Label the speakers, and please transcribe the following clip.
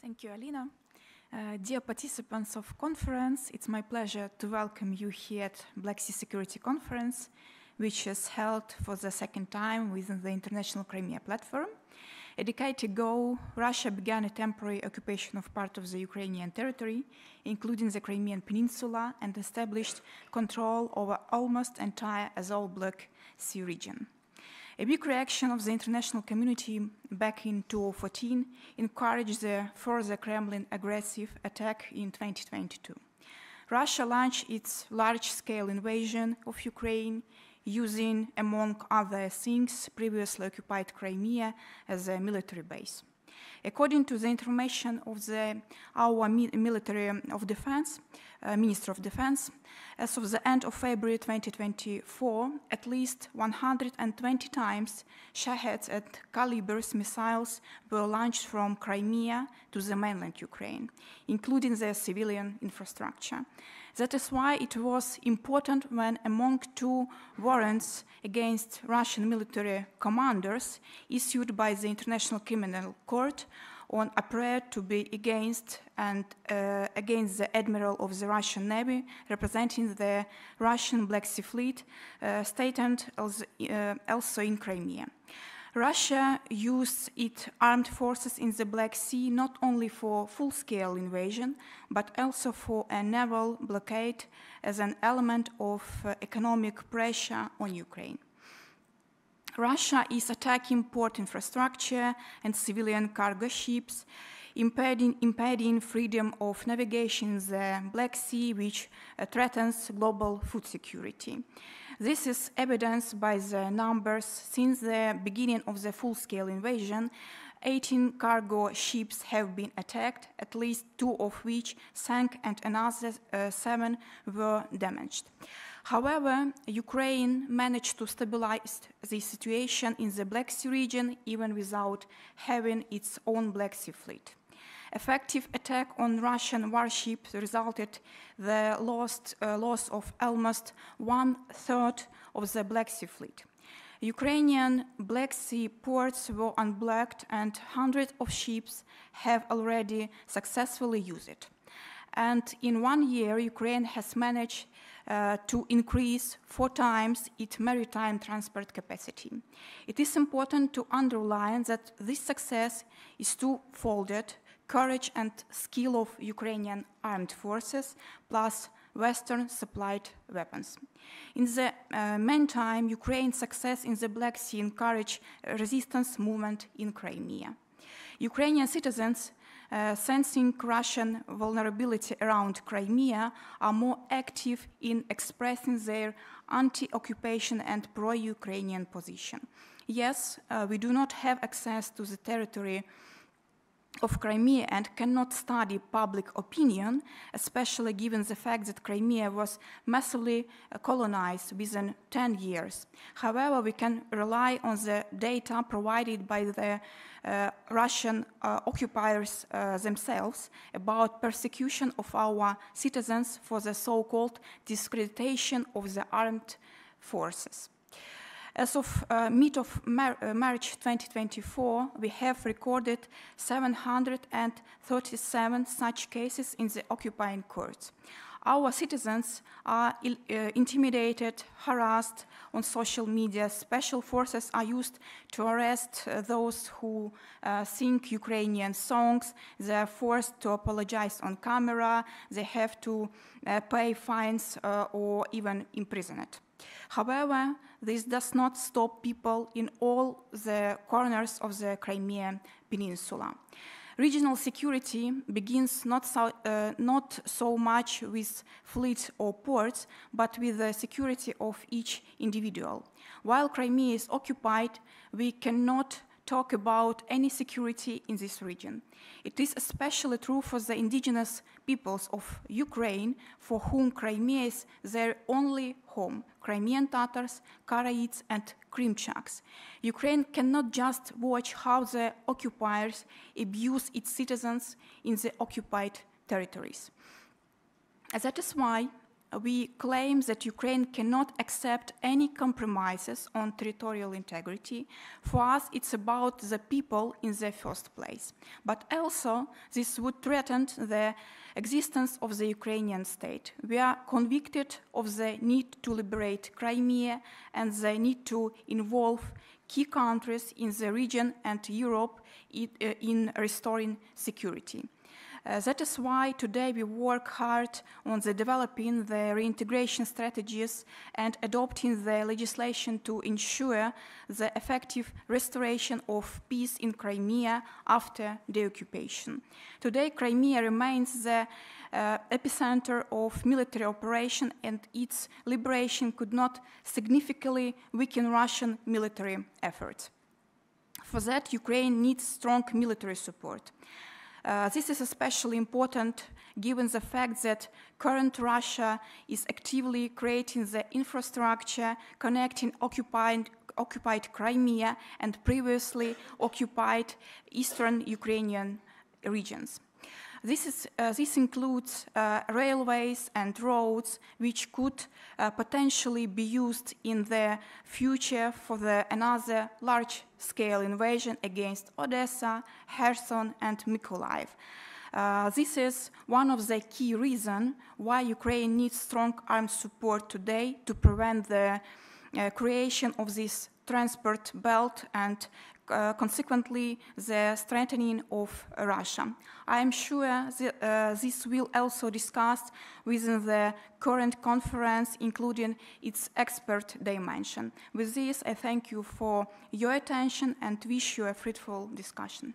Speaker 1: Thank you, Alina. Dear participants of conference, it's my pleasure to welcome you here at Black Sea Security Conference, which is held for the second time within the International Crimea platform. A decade ago, Russia began a temporary occupation of part of the Ukrainian territory, including the Crimean Peninsula, and established control over almost entire Azov Black Sea region. A big reaction of the international community back in 2014 encouraged the further Kremlin aggressive attack in 2022. Russia launched its large-scale invasion of Ukraine using, among other things, previously occupied Crimea as a military base. According to the information of our military of defense, Minister of Defense, as of the end of February 2024, at least 120 times Shaheds and Kalibrs missiles were launched from Crimea to the mainland Ukraine, including their civilian infrastructure. That is why it was important when, among two warrants against Russian military commanders issued by the International Criminal Court on a prayer to be against the admiral of the Russian Navy representing the Russian Black Sea Fleet, stationed also in Crimea. Russia used its armed forces in the Black Sea not only for full-scale invasion, but also for a naval blockade as an element of economic pressure on Ukraine. Russia is attacking port infrastructure and civilian cargo ships, impeding freedom of navigation in the Black Sea, which threatens global food security. This is evidenced by the numbers. Since the beginning of the full-scale invasion, 18 cargo ships have been attacked, at least 2 of which sank and another 7 were damaged. However, Ukraine managed to stabilize the situation in the Black Sea region even without having its own Black Sea fleet. Effective attack on Russian warships resulted in the loss of almost 1/3 of the Black Sea fleet. Ukrainian Black Sea ports were unblocked and hundreds of ships have already successfully used it. And in 1 year, Ukraine has managed to increase 4 times its maritime transport capacity. It is important to underline that this success is two-folded: courage and skill of Ukrainian armed forces, plus Western supplied weapons. In the meantime, Ukraine's success in the Black Sea encouraged resistance movement in Crimea. Ukrainian citizens, sensing Russian vulnerability around Crimea, are more active in expressing their anti-occupation and pro-Ukrainian position. Yes, we do not have access to the territory of Crimea and cannot study public opinion, especially given the fact that Crimea was massively colonized within 10 years. However, we can rely on the data provided by the Russian occupiers themselves about persecution of our citizens for the so-called discreditation of the armed forces. As of mid-March 2024, we have recorded 737 such cases in the occupying courts. Our citizens are intimidated, harassed on social media. Special forces are used to arrest those who sing Ukrainian songs. They are forced to apologize on camera. They have to pay fines or even imprisoned. However, this does not stop people in all the corners of the Crimean Peninsula. Regional security begins not so much with fleets or ports, but with the security of each individual. While Crimea is occupied, we cannot talk about any security in this region. It is especially true for the indigenous peoples of Ukraine, for whom Crimea is their only home: Crimean Tatars, Karaids, and Krimchaks. Ukraine cannot just watch how the occupiers abuse its citizens in the occupied territories. That is why we claim that Ukraine cannot accept any compromises on territorial integrity. For us, it's about the people in the first place. But also, this would threaten the existence of the Ukrainian state. We are convicted of the need to liberate Crimea and the need to involve key countries in the region and Europe in restoring security. That is why today we work hard on developing the reintegration strategies and adopting the legislation to ensure the effective restoration of peace in Crimea after the occupation. Today, Crimea remains the epicenter of military operation, and its liberation could not significantly weaken Russian military efforts. For that, Ukraine needs strong military support. This is especially important given the fact that current Russia is actively creating the infrastructure connecting occupied Crimea and previously occupied eastern Ukrainian regions. This includes railways and roads which could potentially be used in the future for another large-scale invasion against Odessa, Kherson, and Mykolaiv. This is one of the key reasons why Ukraine needs strong armed support today to prevent the creation of this transport belt and consequently the strengthening of Russia. I am sure this will also discussed within the current conference, including its expert dimension. With this, I thank you for your attention and wish you a fruitful discussion.